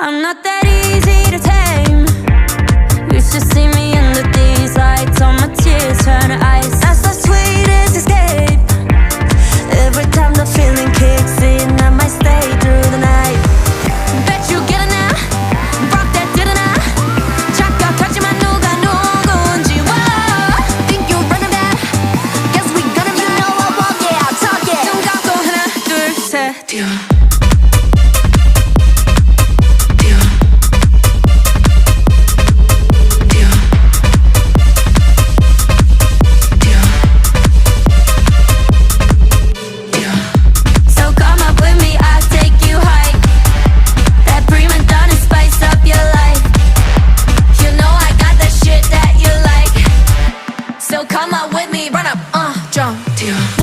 I'm not that easy to tame. You should see me under these lights. All my tears turn to ice. That's the sweetest escape.